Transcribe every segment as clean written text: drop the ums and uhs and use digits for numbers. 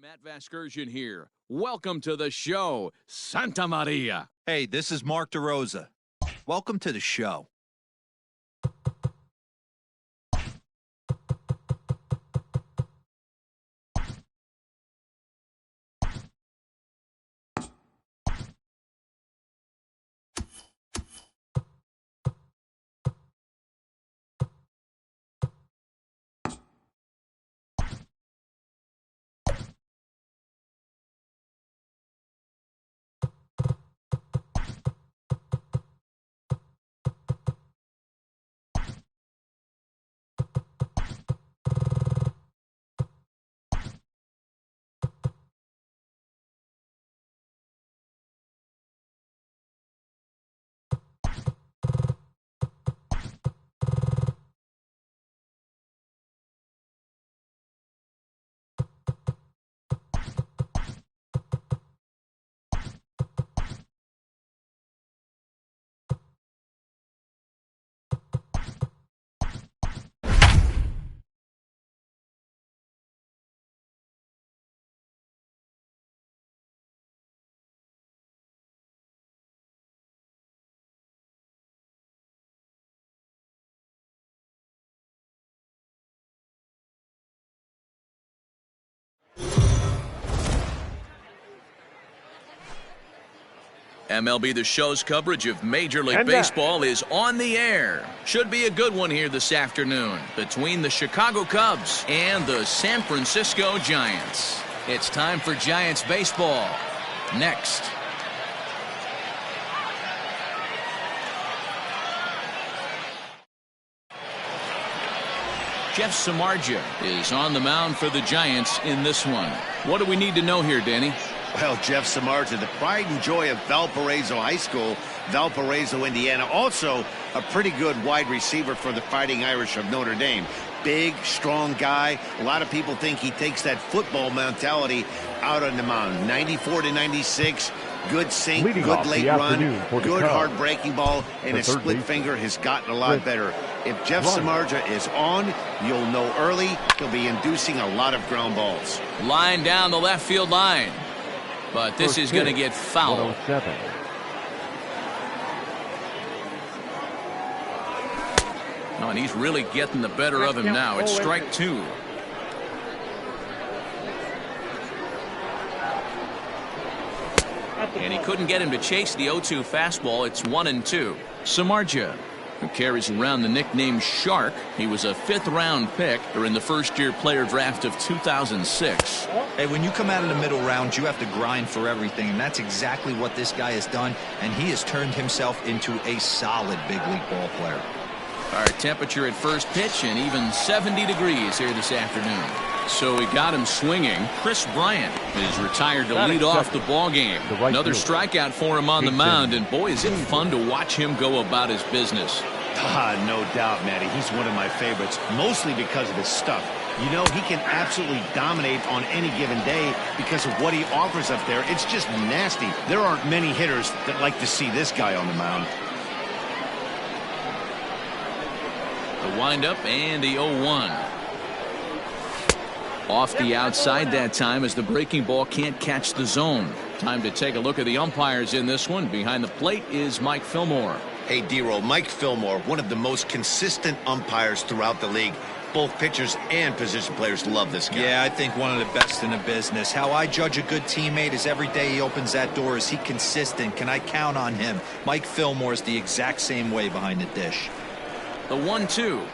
Matt Vasgersian here. Welcome to the show, Santa Maria. Hey, this is Mark DeRosa. Welcome to the show. MLB The Show's coverage of Major League Baseball is on the air. Should be a good one here this afternoon between the Chicago Cubs and the San Francisco Giants. It's time for Giants baseball. Next. Jeff Samardzija is on the mound for the Giants in this one. What do we need to know here, Danny? Well, Jeff Samardzija, the pride and joy of Valparaiso High School, Valparaiso, Indiana. Also, a pretty good wide receiver for the Fighting Irish of Notre Dame. Big, strong guy. A lot of people think he takes that football mentality out on the mound. 94 to 96. Good sink, good late run, good hard breaking ball, and his split finger has gotten a lot better. If Jeff Samardzija is on, you'll know early he'll be inducing a lot of ground balls. Line down the left field line. But this is going to get fouled. Oh, and he's really getting the better of him now. It's strike two. And he couldn't get him to chase the 0-2 fastball. It's 1-2. Samardzija, who carries around the nickname Shark. He was a fifth-round pick during the first-year player draft of 2006. Hey, when you come out of the middle round, you have to grind for everything, and that's exactly what this guy has done, and he has turned himself into a solid big league ball player. Our temperature at first pitch and even 70 degrees here this afternoon. So he got him swinging. Chris Bryant is retired to lead off the ball game. Another strikeout for him on the mound, and boy, is it fun to watch him go about his business. No doubt, Matty. He's one of my favorites, mostly because of his stuff. You know, he can absolutely dominate on any given day because of what he offers up there. It's just nasty. There aren't many hitters that like to see this guy on the mound. The windup and the 0-1. Off the outside that time as the breaking ball can't catch the zone. Time to take a look at the umpires in this one. Behind the plate is Mike Fillmore. Hey, D-Roll, Mike Fillmore, one of the most consistent umpires throughout the league. Both pitchers and position players love this guy. Yeah, I think one of the best in the business. How I judge a good teammate is every day he opens that door. Is he consistent? Can I count on him? Mike Fillmore is the exact same way behind the dish. The 1-2.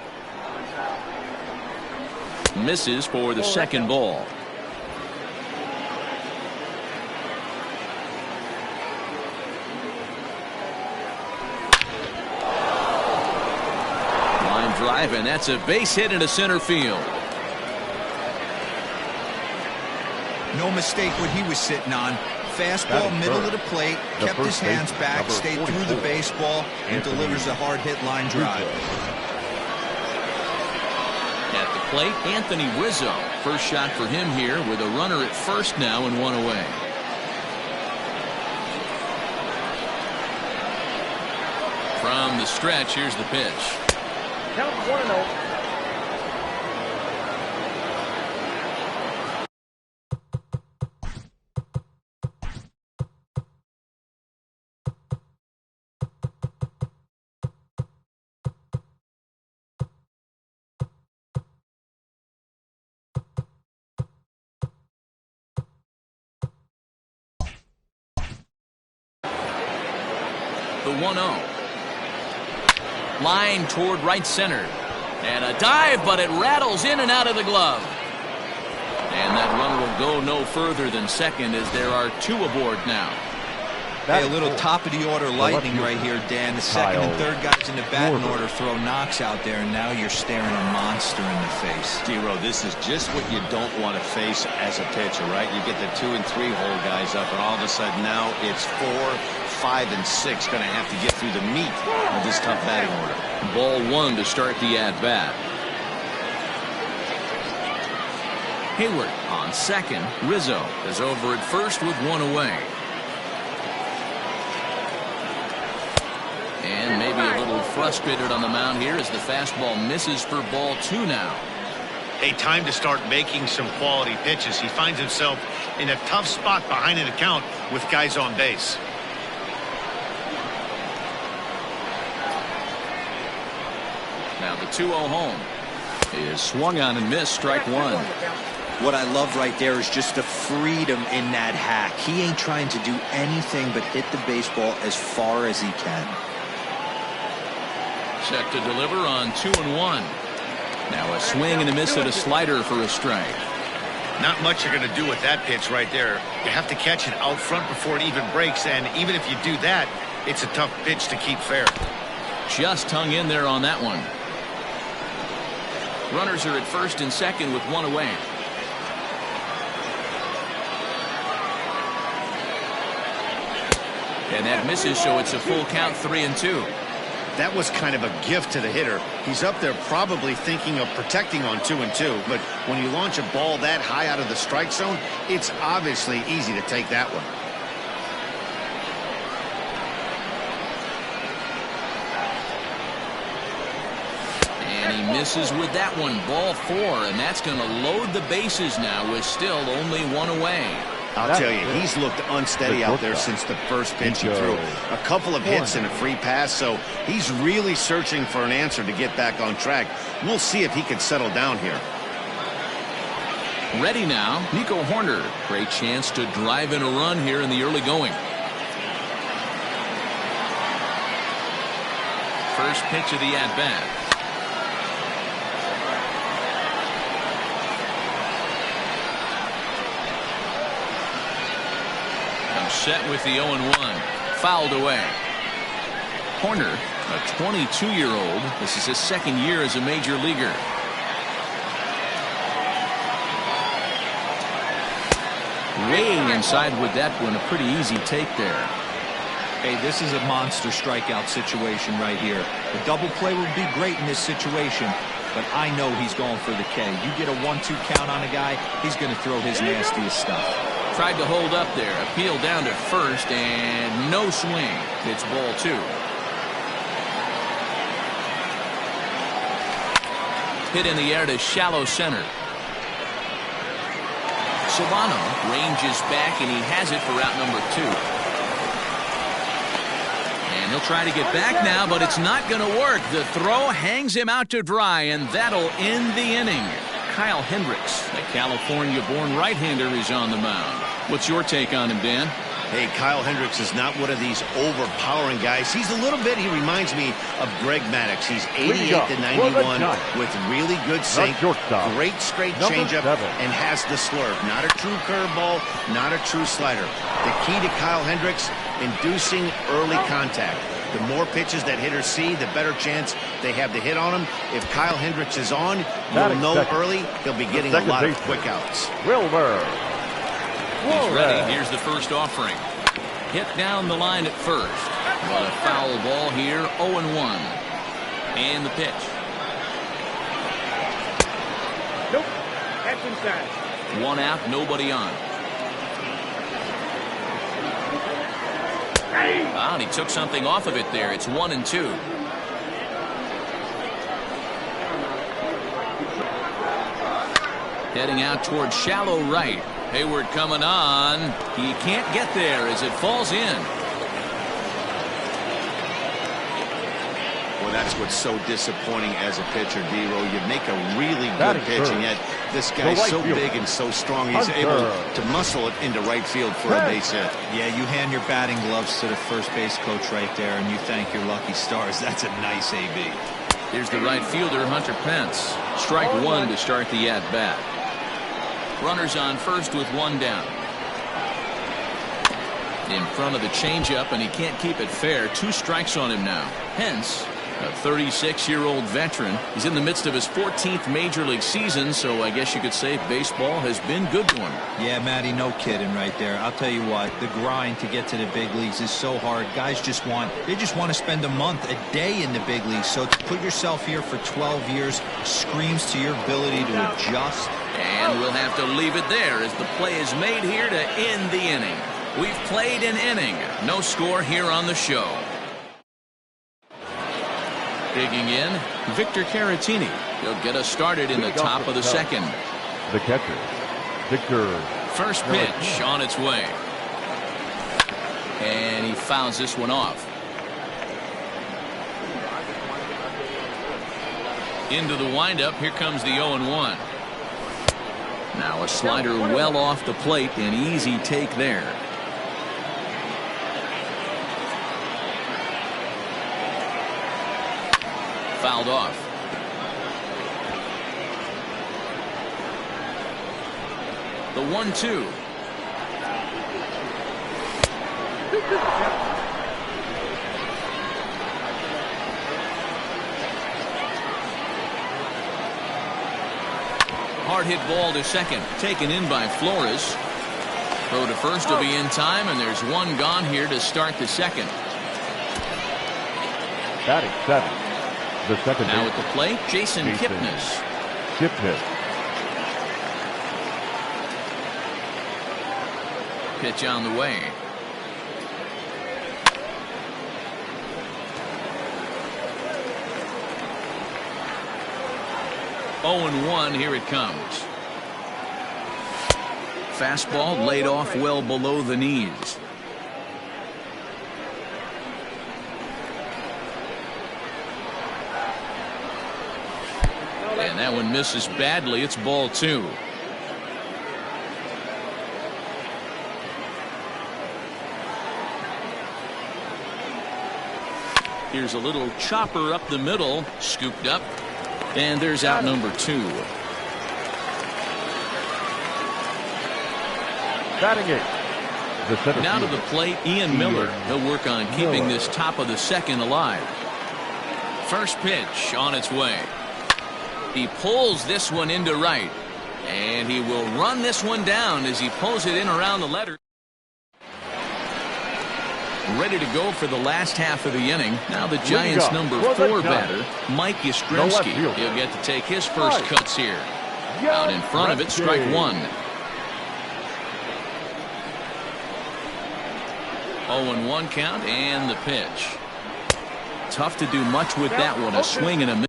Misses for the second ball. Line drive, and that's a base hit into center field. No mistake what he was sitting on. Fastball, middle of the plate, kept his hands back, stayed through the baseball, and delivers a hard hit line drive. At the plate, Anthony Rizzo. First shot for him here with a runner at first now and one away. From the stretch, here's the pitch. Count 1-0. the 1-0. Line toward right center. And a dive, but it rattles in and out of the glove. And that runner will go no further than second as there are 2 aboard now. Hey, a little top-of-the-order lightning right here, Dan. The second and third guys in the batting order throw knocks out there, and now you're staring a monster in the face. Zero, this is just what you don't want to face as a pitcher, right? You get the 2 and 3 hole guys up, and all of a sudden now it's 4, 5, and 6 going to have to get through the meat of this tough batting order. Ball 1 to start the at-bat. Hayward on second. Rizzo is over at first with 1 away. And maybe a little frustrated on the mound here as the fastball misses for ball 2 now. A time to start making some quality pitches. He finds himself in a tough spot behind an account with guys on base. Now the 2-0 home is swung on and missed, strike 1. What I love right there is just the freedom in that hack. He ain't trying to do anything but hit the baseball as far as he can. Set to deliver on 2-1. Now a swing and a miss at a slider for a strike. Not much you're going to do with that pitch right there. You have to catch it out front before it even breaks, and even if you do that, it's a tough pitch to keep fair. Just hung in there on that one. Runners are at first and second with 1 away. And that misses, so it's a full count, 3-2. That was kind of a gift to the hitter. He's up there probably thinking of protecting on 2-2, but when you launch a ball that high out of the strike zone, it's obviously easy to take that one. And he misses with that one. Ball 4, and that's going to load the bases now with still only 1 away. I'll tell you, he's looked unsteady out there since the first pitch he threw. A couple of hits and a free pass, so he's really searching for an answer to get back on track. We'll see if he can settle down here. Ready now, Nico Horner. Great chance to drive in a run here in the early going. First pitch of the at-bat. Set with the 0-1. Fouled away. Horner, a 22-year-old. This is his second year as a major leaguer. Weighing inside with that one. A pretty easy take there. Hey, this is a monster strikeout situation right here. The double play would be great in this situation, but I know he's going for the K. You get a 1-2 count on a guy, he's going to throw his nastiest stuff. Tried to hold up there. Appeal down to first, and no swing. It's ball 2. Hit in the air to shallow center. Solano ranges back, and he has it for out number 2. And he'll try to get back now, but it's not going to work. The throw hangs him out to dry, and that'll end the inning. Kyle Hendricks, the California-born right-hander, is on the mound. What's your take on him, Dan? Hey, Kyle Hendricks is not one of these overpowering guys. He's a little bit, he reminds me of Greg Maddux. He's 88-91 with really good sink, great straight changeup, and has the slurve. Not a true curveball, not a true slider. The key to Kyle Hendricks, inducing early contact. The more pitches that hitters see, the better chance they have to hit on him. If Kyle Hendricks is on, you'll know early he'll be getting a lot of quick outs. He's ready. Here's the first offering. Hit down the line at first. But a foul ball here, 0-1. And the pitch. Nope. That's inside. 1 out, nobody on. Ah, and he took something off of it there. It's 1-2. Heading out towards shallow right. Hayward coming on. He can't get there as it falls in. Well, Well, that's what's so disappointing as a pitcher, D-Roll. You make a really good pitch, and yet this guy's so big and so strong, he's able to muscle it into right field for a base hit. Yeah, you hand your batting gloves to the first base coach right there, and you thank your lucky stars. That's a nice AB. Here's the right fielder, Hunter Pence. Strike one to start the at-bat. Runners on first with one down. In front of the changeup, and he can't keep it fair. 2 strikes on him now. Pence, a 36-year-old veteran, is in the midst of his 14th major league season, so I guess you could say baseball has been good to him. Yeah, Matty, no kidding right there. I'll tell you what, the grind to get to the big leagues is so hard. Guys just want to spend a month, a day in the big leagues. So to put yourself here for 12 years screams to your ability to adjust. And we'll have to leave it there as the play is made here to end the inning. We've played an inning. No score here on the show. Digging in, Victor Caratini. He'll get us started in the top of the second. The catcher, Victor. First pitch on its way. And he fouls this one off. Into the windup. Here comes the 0-1. Now a slider well off the plate. An easy take there. Fouled off. The 1-2. Hard hit ball to second. Taken in by Flores. Throw to first will be in time, and there's one gone here to start the second. Batting 7. The second now at the plate, Jason Kipnis. Pitch on the way. Oh, 0-1, here it comes. Fastball laid off well below the knees. And that one misses badly. It's ball 2. Here's a little chopper up the middle, scooped up, and there's out number 2. Batting 8. Now to the plate, Ian Miller. He'll work on keeping this top of the second alive. First pitch on its way. He pulls this one into right, and he will run this one down as he pulls it in around the letter. Ready to go for the last half of the inning. Now the Giants' number 4 batter, Mike Yastrzemski. He'll get to take his first cuts here. Out in front of it, strike 1. 0-1 count and the pitch. Tough to do much with that one. A swing and a miss.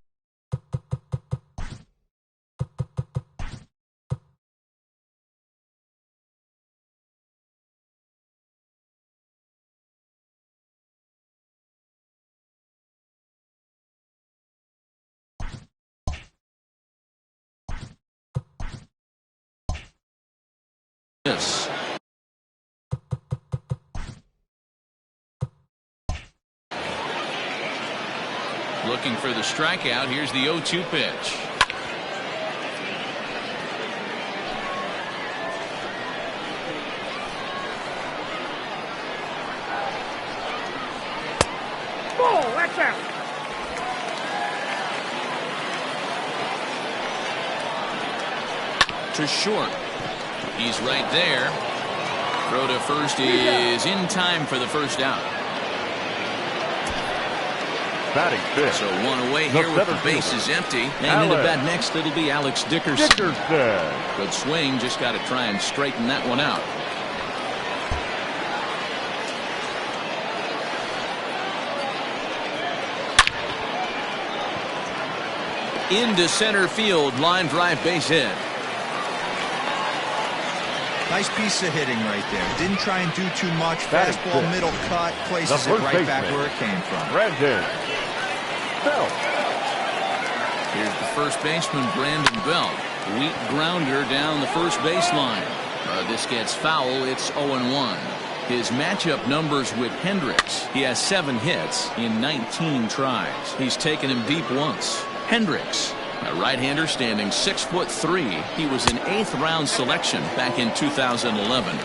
Looking for the strikeout. Here's the 0-2 pitch. Ball, that's out. To short. He's right there. Throw to first is in time for the first out. Batting 5. So one away here with the bases empty. And in the bat next, it'll be Alex Dickerson. Good swing. Just got to try and straighten that one out. Into center field. Line drive base hit. Nice piece of hitting right there. Didn't try and do too much. Fastball middle cut. Places it right back where it came from. Bell. Here's the first baseman, Brandon Belt. Weak grounder down the first baseline. This gets foul. It's 0-1. His matchup numbers with Hendricks. He has 7 hits in 19 tries. He's taken him deep once. Hendricks, a right-hander standing 6'3". He was an 8th round selection back in 2011.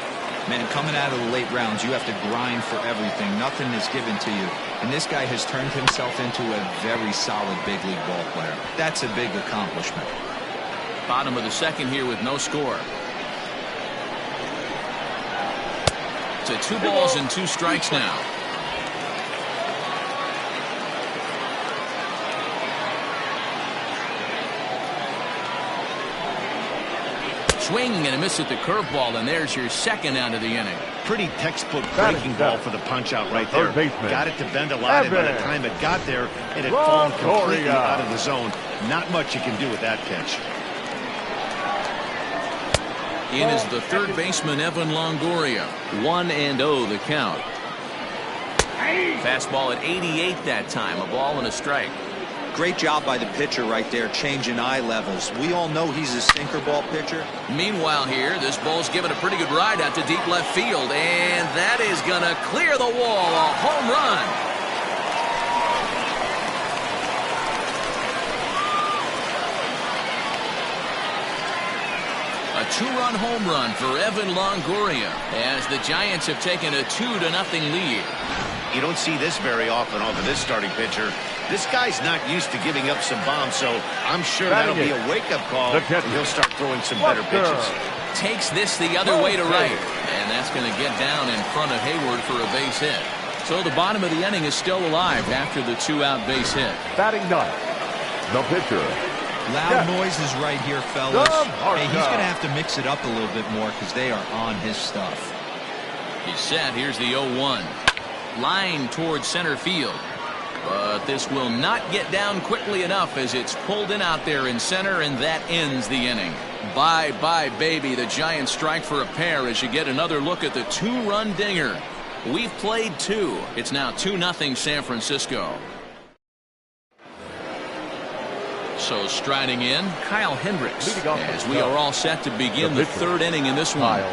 Man, coming out of the late rounds, you have to grind for everything. Nothing is given to you. And this guy has turned himself into a very solid big league ball player. That's a big accomplishment. Bottom of the second here with no score. To 2 balls and 2 strikes now. Swing and a miss at the curveball, and there's your second out of the inning. Pretty textbook breaking ball for the punch out right there. Got it to bend a lot, and by the time it got there, it had fallen completely out of the zone. Not much you can do with that pitch. In is the third baseman, Evan Longoria. 1-0 the count. Fastball at 88 that time. A ball and a strike. Great job by the pitcher right there, changing eye levels. We all know he's a sinker ball pitcher. Meanwhile here, this ball's given a pretty good ride out to deep left field, and that is going to clear the wall. A home run. A 2-run home run for Evan Longoria as the Giants have taken a 2-0 lead. You don't see this very often off of this starting pitcher. This guy's not used to giving up some bombs, so I'm sure that'll be a wake-up call, and he'll start throwing some better pitches. Takes this the other way to right, and that's going to get down in front of Hayward for a base hit. So the bottom of the inning is still alive after the 2-out base hit. Batting ninth, the pitcher. Loud noises right here, fellas. Hey, he's going to have to mix it up a little bit more because they are on his stuff. He's set. Here's the 0-1. Line towards center field. But this will not get down quickly enough as it's pulled in out there in center, and that ends the inning. Bye-bye, baby. The Giants strike for a pair as you get another look at the 2-run dinger. We've played 2. It's now 2-0 San Francisco. So striding in, Kyle Hendricks, as we are all set to begin the 3rd inning in this one.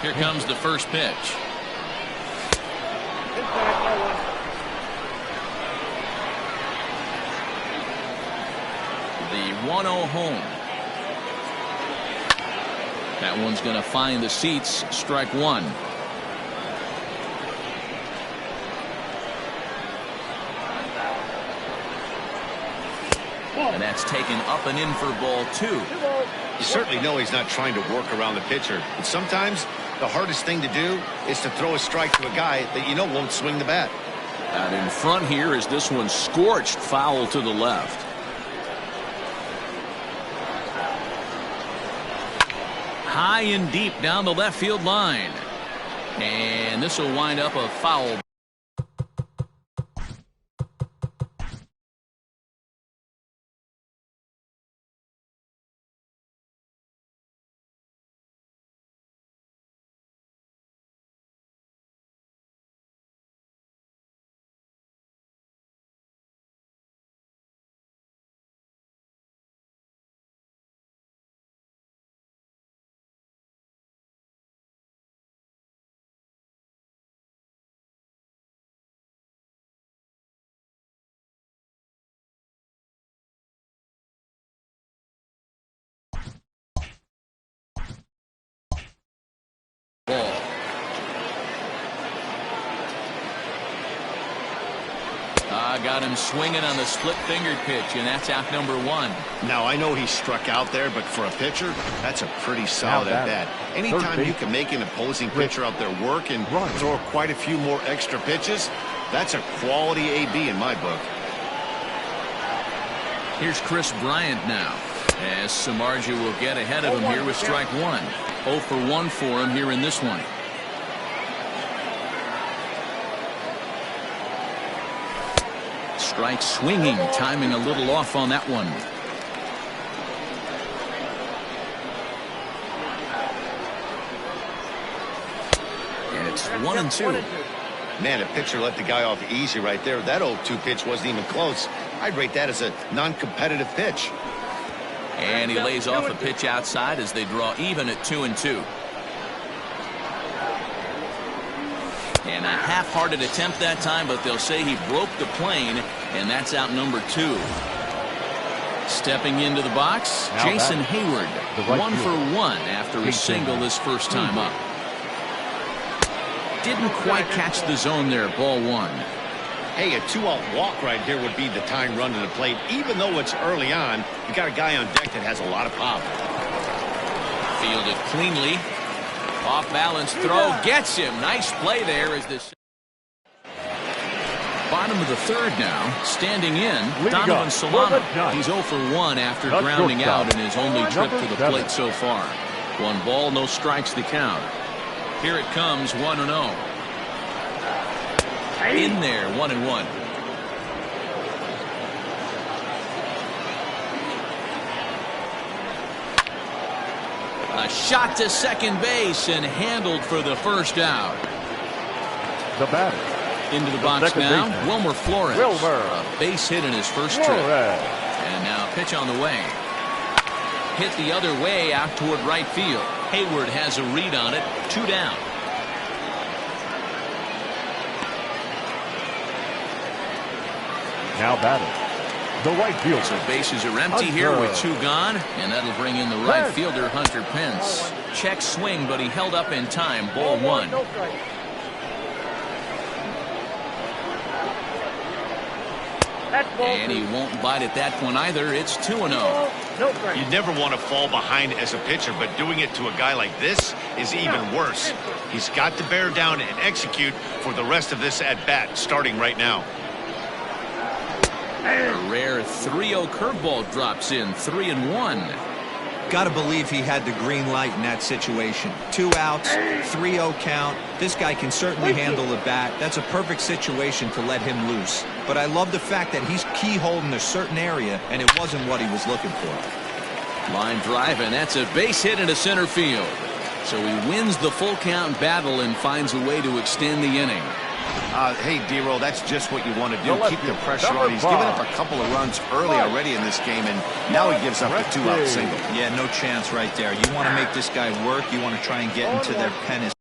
Here comes the first pitch. The 1-0 home. That one's going to find the seats. Strike 1. And that's taken up and in for ball 2. You certainly know he's not trying to work around the pitcher. But sometimes the hardest thing to do is to throw a strike to a guy that you know won't swing the bat. Out in front here is this one scorched foul to the left. High and deep down the left field line. And this will wind up a foul. Ball. Got him swinging on the split-fingered pitch, and that's out number 1. Now, I know he struck out there, but for a pitcher, that's a pretty solid at-bat. Anytime you can make an opposing pitcher out there work and throw quite a few more extra pitches, that's a quality AB in my book. Here's Chris Bryant now, as Samardzija will get ahead of him here with strike 1. 0 for 1 for him here in this one. Strike swinging, timing a little off on that one. And it's 1-2. Man, a pitcher let the guy off easy right there. That 0-2 pitch wasn't even close. I'd rate that as a non-competitive pitch. And he lays off a pitch outside as they draw even at 2-2. And a half-hearted attempt that time, but they'll say he broke the plane, and that's out number 2. Stepping into the box, now Jason Hayward, 1 for 1 after a single his first time up. Didn't quite catch the zone there, ball 1. Hey, a 2-out walk right here would be the tying run to the plate. Even though it's early on, you got a guy on deck that has a lot of pop. Fielded cleanly. Off balance throw gets him. Nice play there as this. Bottom of the third now. Standing in, Donovan Solano. He's 0 for 1 after grounding out in his only trip to the plate so far. 1 ball, no strikes the count. Here it comes, 1-0. In there, 1-1. A shot to second base and handled for the first out. The batter. Into the box now, Wilmer Flores. A base hit in his first trip. And now a pitch on the way. Hit the other way out toward right field. Hayward has a read on it. 2 down. Now batting, the right fielder. So bases are empty here with 2 gone, and that'll bring in the right fielder, Hunter Pence. Check swing, but he held up in time. Ball 1. And he won't bite at that one either. It's 2-0. You never want to fall behind as a pitcher, but doing it to a guy like this is even worse. He's got to bear down and execute for the rest of this at-bat, starting right now. A rare 3-0 curveball drops in. 3-1. Got to believe he had the green light in that situation. 2 outs, 3-0 count. This guy can certainly handle the bat. That's a perfect situation to let him loose. But I love the fact that he's keyholed in a certain area, and it wasn't what he was looking for. Line drive, and that's a base hit into center field. So he wins the full count battle and finds a way to extend the inning. Hey, D-Roll, that's just what you want to do. Keep the pressure on. He's given up a couple of runs early already in this game, and now he gives up a 2-out single. Yeah, no chance right there. You want to make this guy work. You want to try and get into their pen as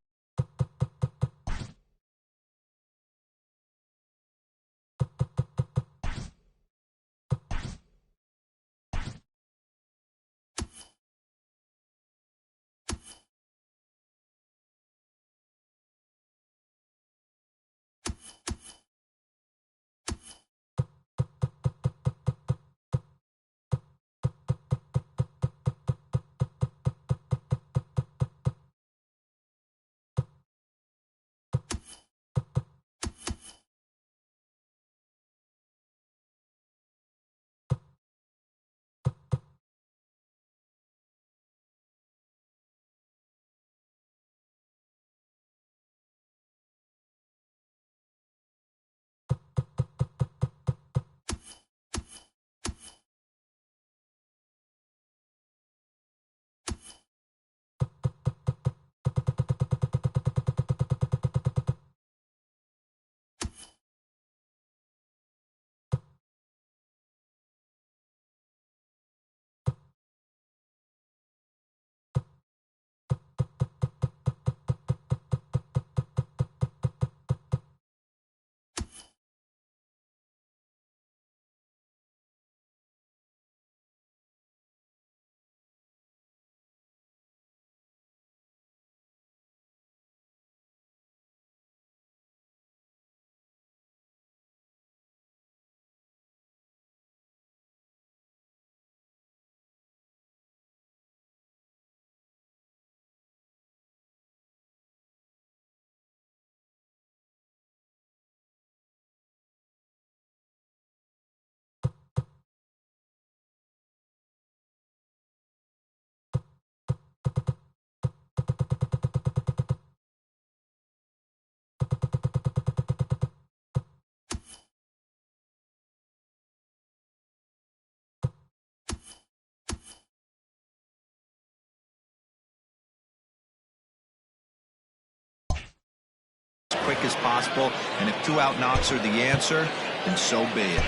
quick as possible, and if 2 out knocks are the answer, then so be it.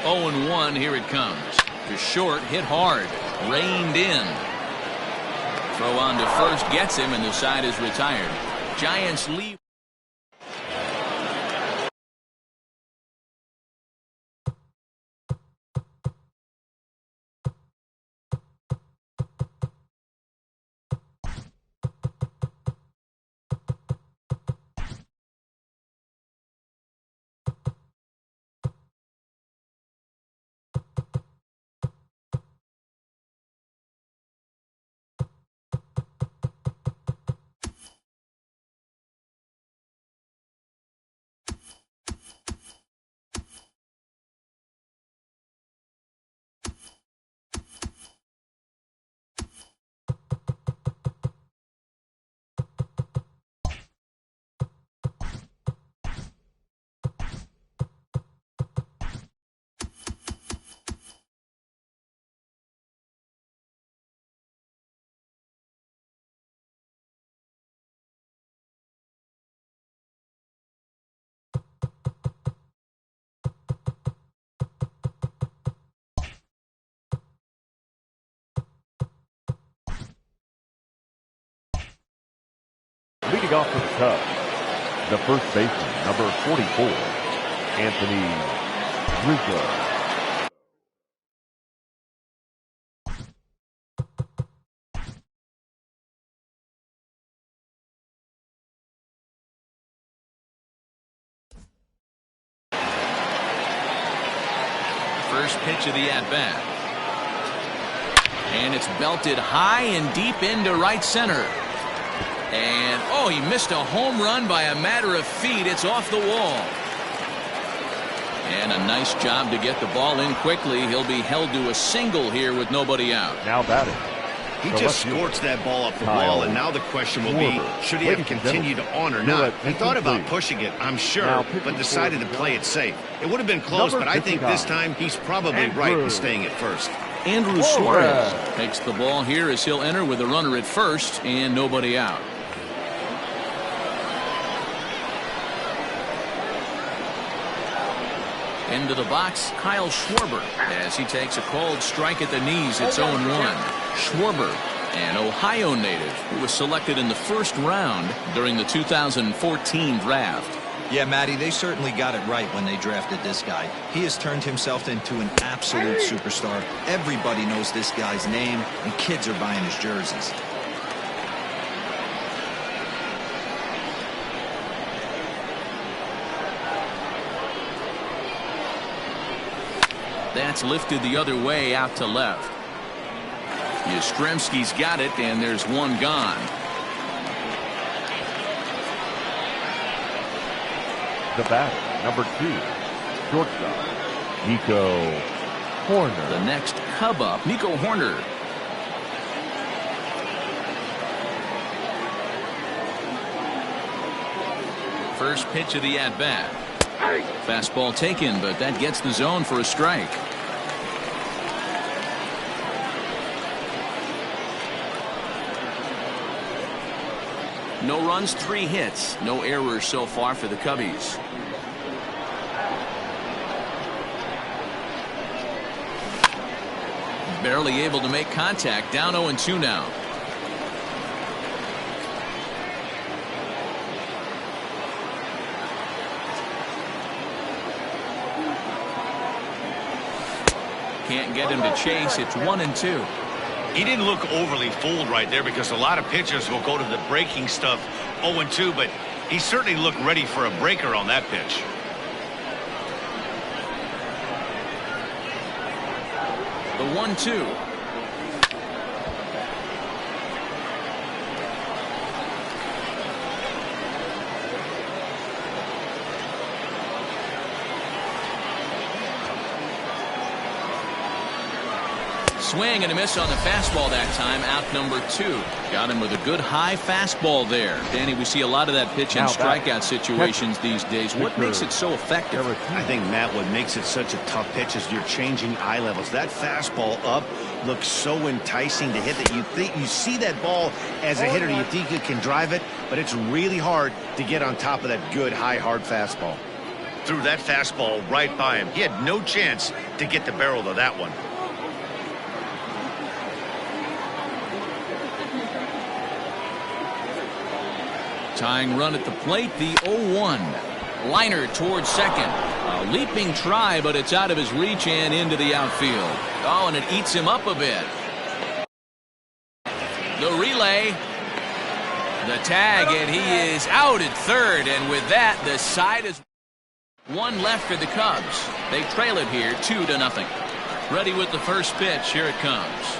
0-1. Here it comes. To short, hit hard, reined in. Throw on to first gets him, and the side is retired. Giants lead. Leading off for the Cubs, the first baseman, number 44, Anthony Rizzo. First pitch of the at-bat. And it's belted high and deep into right center. And, oh, he missed a home run by a matter of feet. It's off the wall. And a nice job to get the ball in quickly. He'll be held to a single here with nobody out. Now batting. He just scorched that ball up the wall, and now the question will be, should he have continued on or not? He thought about pushing it, I'm sure, but decided to play it safe. It would have been close, but I think this time he's probably right in staying at first. Andrew Suarez takes the ball here as he'll enter with a runner at first and nobody out. Into the box, Kyle Schwarber, as he takes a called strike at the knees. It's 0-1. Schwarber, an Ohio native who was selected in the first round during the 2014 draft. Yeah, Matty, they certainly got it right when they drafted this guy. He has turned himself into an absolute superstar. Everybody knows this guy's name, and kids are buying his jerseys. That's lifted the other way out to left. Yastrzemski's got it, and there's one gone. The batter, number 2, shortstop, Nico Horner. The next Cub up, Nico Horner. First pitch of the at-bat. Fastball taken, but that gets the zone for a strike. No runs, 3 hits. No errors so far for the Cubbies. Barely able to make contact. Down 0-2 now. Can't get him to chase. It's 1-2. He didn't look overly fooled right there because a lot of pitchers will go to the breaking stuff 0-2, but he certainly looked ready for a breaker on that pitch. The 1-2. Swing and a miss on the fastball that time. Out number 2. Got him with a good high fastball there. Danny, we see a lot of that pitch in strikeout situations these days. What makes it so effective? I think, Matt, what makes it such a tough pitch is you're changing eye levels. That fastball up looks so enticing to hit that you think you see that ball as a hitter. You think you can drive it, but it's really hard to get on top of that good high hard fastball. Threw that fastball right by him. He had no chance to get the barrel of that one. Tying run at the plate, the 0-1. Liner towards second. A leaping try, but it's out of his reach and into the outfield. Oh, and it eats him up a bit. The relay. The tag, and he is out at third. And with that, the side is one left for the Cubs. They trail it here 2-0. Ready with the first pitch. Here it comes.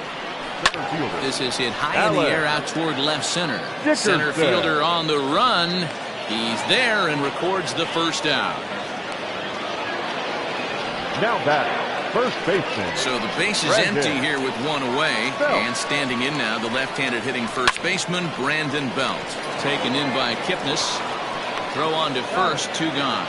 This is hit high in the air out toward left center. Center fielder on the run. He's there and records the first out. Now back, first baseman. So the base is empty here with one away. And standing in now, the left-handed hitting first baseman, Brandon Belt. Taken in by Kipnis. Throw on to first, 2 gone.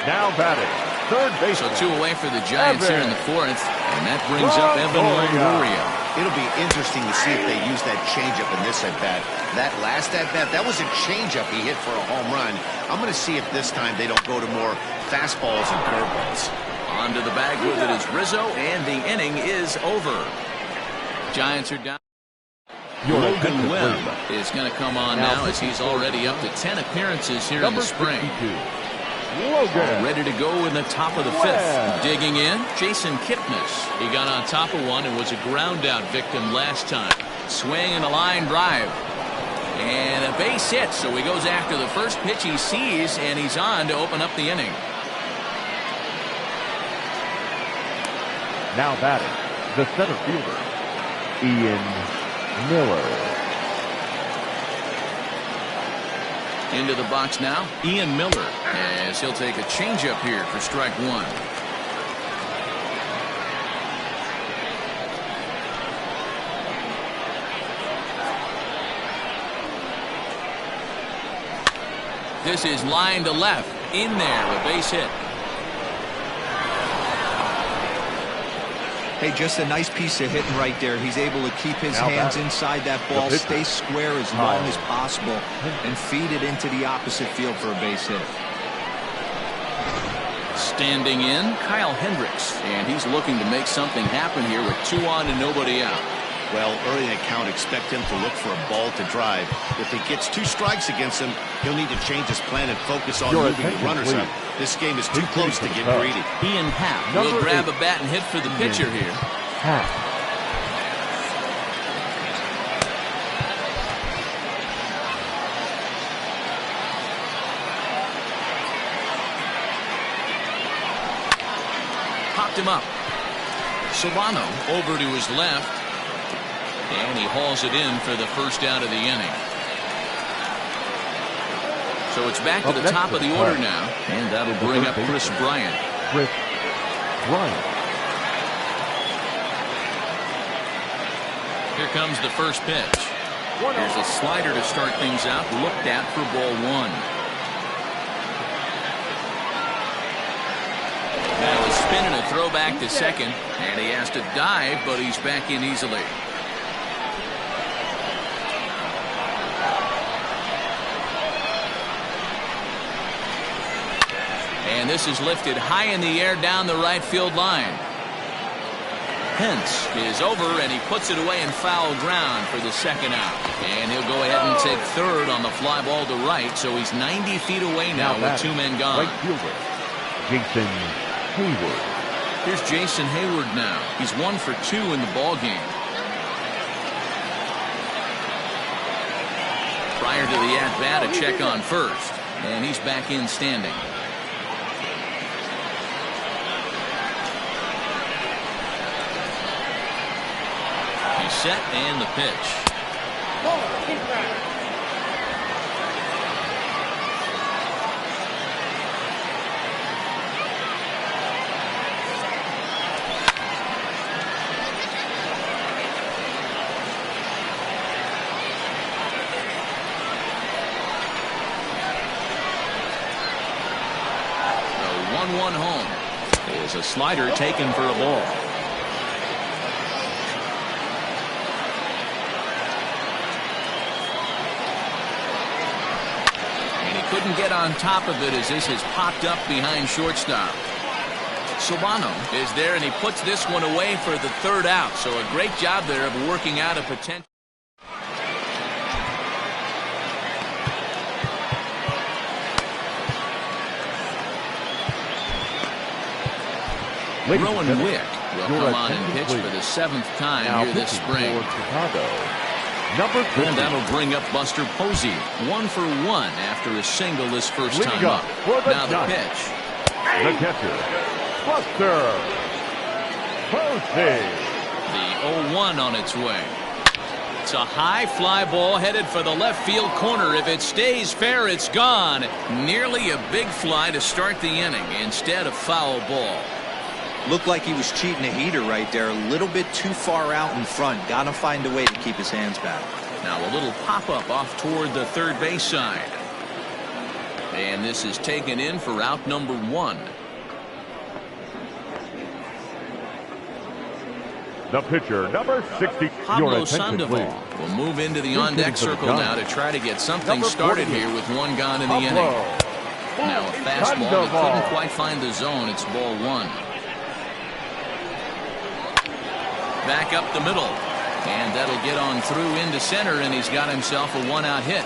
Now batting, third baseman. So 2 away for the Giants here in the 4th. And that brings up Evan Longoria. It'll be interesting to see if they use that changeup in this at-bat. That last at-bat, that was a changeup he hit for a home run. I'm going to see if this time they don't go to more fastballs and curveballs. Onto the bag with it is Rizzo, and the inning is over. Giants are down. Logan Webb is going to come on now as he's already up to 10 appearances here in the spring. All ready to go in the top of the 5th. Digging in, Jason Kipnis. He got on top of one and was a ground-out victim last time. Swing and a line drive. And a base hit, so he goes after the first pitch he sees, and he's on to open up the inning. Now batting, the center fielder, Ian Miller. Into the box now, Ian Miller, as he'll take a changeup here for strike 1. This is line to left. In there, a base hit. Hey, just a nice piece of hitting right there. He's able to keep his hands inside that ball, stay square as long as possible, and feed it into the opposite field for a base hit. Standing in, Kyle Hendricks, and he's looking to make something happen here with 2 on and nobody out. Well, early in the count, expect him to look for a ball to drive. If he gets 2 strikes against him, he'll need to change his plan and focus on moving the runners up. This game is too close to get greedy. Ian Happ will grab a bat and hit for the pitcher here. Popped him up. Solano over to his left. And he hauls it in for the first out of the inning. So it's back to the top of the order now. And that'll bring up Chris Bryant. Here comes the first pitch. There's a slider to start things out. Looked at for ball 1. Now a spin and a throw back to second. And he has to dive, but he's back in easily. And this is lifted high in the air down the right field line. Hence is over, and he puts it away in foul ground for the second out. And he'll go ahead and take third on the fly ball to right, so he's 90 feet away now with 2 men gone. Right fielder, Jason Hayward. Here's Jason Hayward now. He's 1 for 2 in the ball game. Prior to the at-bat, a check on first. And he's back in standing. He's set and the pitch. The 1-1 home is a slider taken for a ball. couldn't get on top of it as this has popped up behind shortstop. Solano is there, and he puts this one away for the third out. So a great job there of working out a potential. Rowan Wick will come on and pitch for the 7th time here this spring. And that'll bring up Buster Posey. 1 for 1 after a single this first time up. Now the pitch. The catcher, Buster Posey. The 0-1 on its way. It's a high fly ball headed for the left field corner. If it stays fair, it's gone. Nearly a big fly to start the inning instead of foul ball. Looked like he was cheating a heater right there. A little bit too far out in front. Got to find a way to keep his hands back. Now a little pop-up off toward the third base side. And this is taken in for out number 1. The pitcher, number 60. Pablo Sandoval will move into the on-deck circle now to try to get something started here with 1 gone in the inning. Now a fastball that couldn't quite find the zone. It's ball 1. Back up the middle, and that'll get on through into center, and he's got himself a 1-out hit.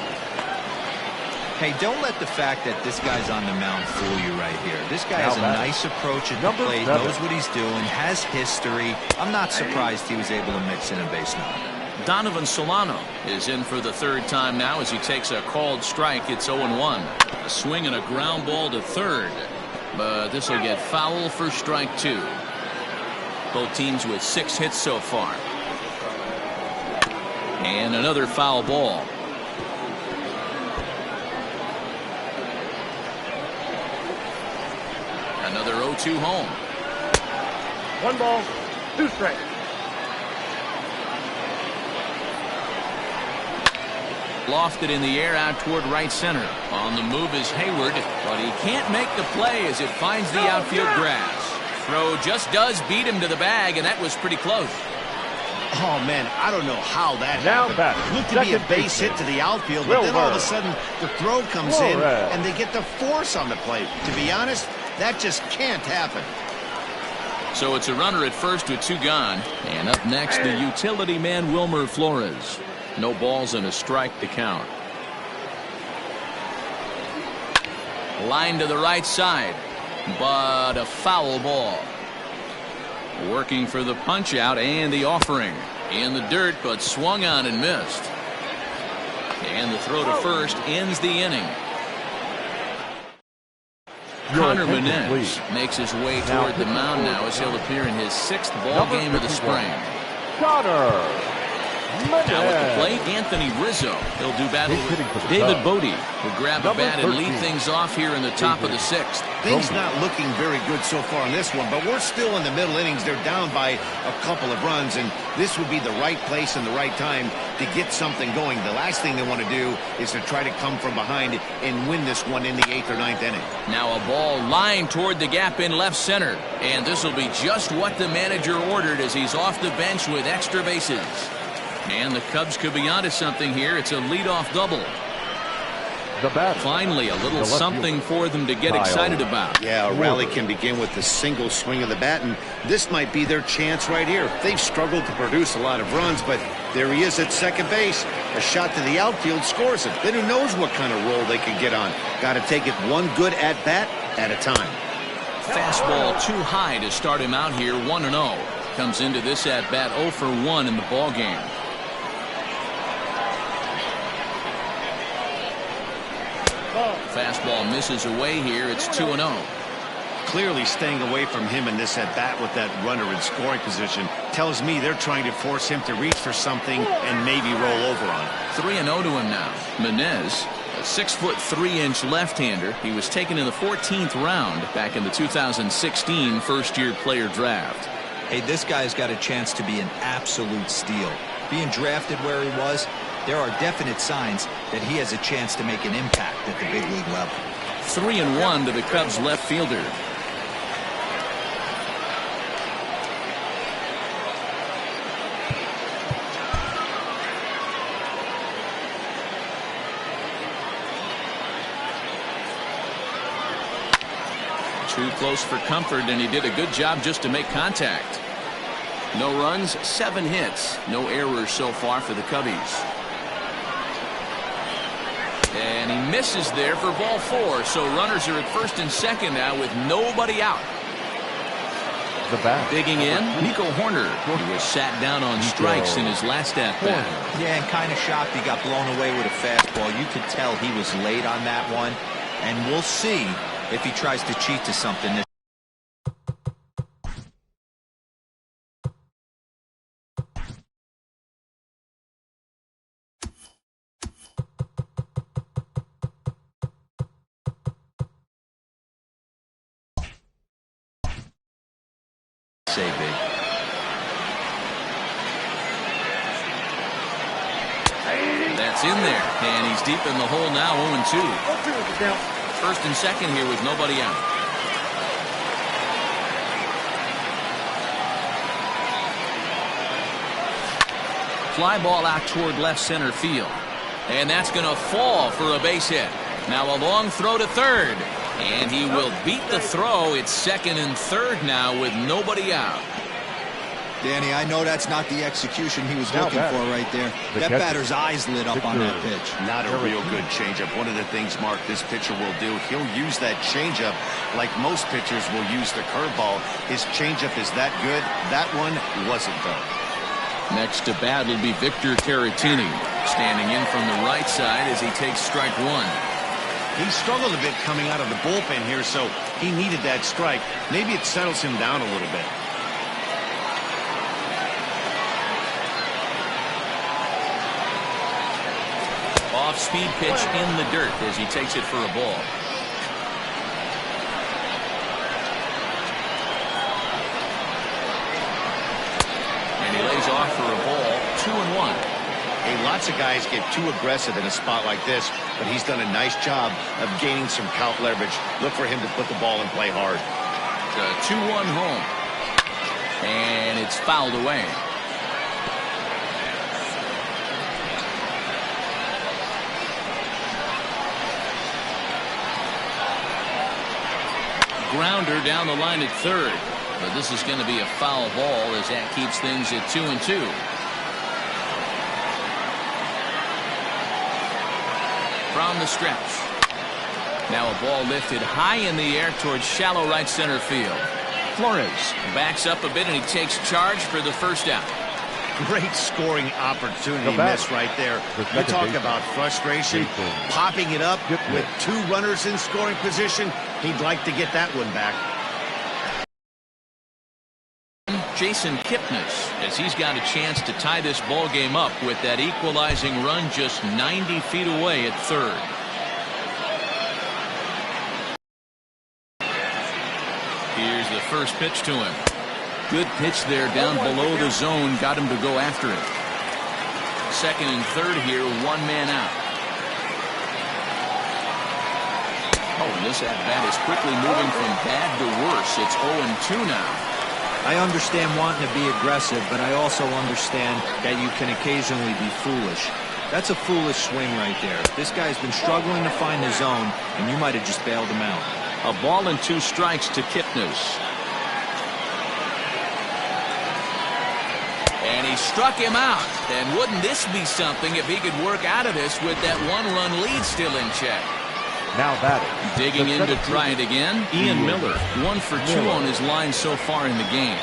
Hey, don't let the fact that this guy's on the mound fool you right here. This guy has a nice approach at the plate, knows what he's doing, has history. I'm not surprised he was able to mix in a base knock. Donovan Solano is in for the 3rd time now as he takes a called strike. It's 0-1. A swing and a ground ball to third, but this will get foul for strike 2. Both teams with 6 hits so far. And another foul ball. Another 0-2 home. 1 ball, 2 strikes. Lofted in the air out toward right center. On the move is Hayward, but he can't make the play as it finds the outfield grass. Throw just does beat him to the bag, and that was pretty close. Oh, man, I don't know how that happened. Looked to be a base hit to the outfield, but then all of a sudden the throw comes in, and they get the force on the plate. To be honest, that just can't happen. So it's a runner at first with 2 gone. And up next, the utility man, Wilmer Flores. No balls and a strike to count. Line to the right side, but a foul ball. Working for the punch out and the offering. In the dirt, but swung on and missed. And the throw to first ends the inning. Connor Menez makes his way toward the mound now as he'll appear in his 6th ball game of the spring. Now at the plate, Anthony Rizzo. He'll do battle with David Bodie. Will grab a bat and lead things off here in the top of the 6th. Things not looking very good so far in this one, but we're still in the middle innings. They're down by a couple of runs, and this would be the right place and the right time to get something going. The last thing they want to do is to try to come from behind and win this one in the 8th or 9th inning. Now a ball lined toward the gap in left center, and this will be just what the manager ordered as he's off the bench with extra bases. And the Cubs could be onto something here. It's a leadoff double. Finally, a little something for them to get excited about. Yeah, a rally can begin with the single swing of the bat, and this might be their chance right here. They've struggled to produce a lot of runs, but there he is at second base. A shot to the outfield scores it. Then who knows what kind of roll they can get on. Got to take it one good at-bat at a time. Fastball too high to start him out here, 1-0. Comes into this at-bat 0 for 1 in the ball game. Fastball misses away here. It's 2-0. Clearly staying away from him in this at-bat with that runner in scoring position tells me they're trying to force him to reach for something and maybe roll over on it. 3-0 to him now. Menez, a 6'3" left-hander. He was taken in the 14th round back in the 2016 first-year player draft. Hey, this guy's got a chance to be an absolute steal. Being drafted where he was, there are definite signs that he has a chance to make an impact at the big league level. 3-1 to the Cubs left fielder. Too close for comfort, and he did a good job just to make contact. No runs, 7 hits. No errors so far for the Cubbies. And he misses there for ball 4. So runners are at first and second now with nobody out. The bat. Digging in, Nico Horner, who was sat down on strikes in his last at-bat. Yeah, and kind of shocked he got blown away with a fastball. You could tell he was late on that one. And we'll see if he tries to cheat to something. Say big. That's in there, and he's deep in the hole now, 0-2. First and second here with nobody out. Fly ball out toward left center field, and that's going to fall for a base hit. Now a long throw to third. And he will beat the throw. It's second and third now with nobody out. Danny, I know that's not the execution he was looking for right there. That batter's eyes lit up on that pitch. Not a real good changeup. One of the things, Mark, this pitcher will do, he'll use that changeup like most pitchers will use the curveball. His changeup is that good. That one wasn't, though. Next to bat will be Victor Caratini, standing in from the right side as he takes strike 1. He struggled a bit coming out of the bullpen here, so he needed that strike. Maybe it settles him down a little bit. Off-speed pitch in the dirt as he takes it for a ball. And he lays off for a ball, 2-1. Hey, lots of guys get too aggressive in a spot like this, but he's done a nice job of gaining some count leverage. Look for him to put the ball in play hard. 2-1 home. And it's fouled away. Grounder down the line at third. But this is going to be a foul ball as that keeps things at 2-2. From the stretch. Now a ball lifted high in the air towards shallow right center field. Flores backs up a bit and he takes charge for the first out. Great scoring opportunity miss right there. You talk about frustration, popping it up with 2 runners in scoring position. He'd like to get that one back. Jason Kipnis, as he's got a chance to tie this ball game up with that equalizing run just 90 feet away at third. Here's the first pitch to him. Good pitch there down below the zone, got him to go after it. Second and third here, 1 man out. Oh, and this at-bat is quickly moving from bad to worse. It's 0-2 now. I understand wanting to be aggressive, but I also understand that you can occasionally be foolish. That's a foolish swing right there. This guy's been struggling to find the zone, and you might have just bailed him out. A ball and 2 strikes to Kipnis. And he struck him out. And wouldn't this be something if he could work out of this with that 1-run lead still in check? Now batting. Digging in to try it again, Ian Miller. 1 for 2 on his line so far in the game.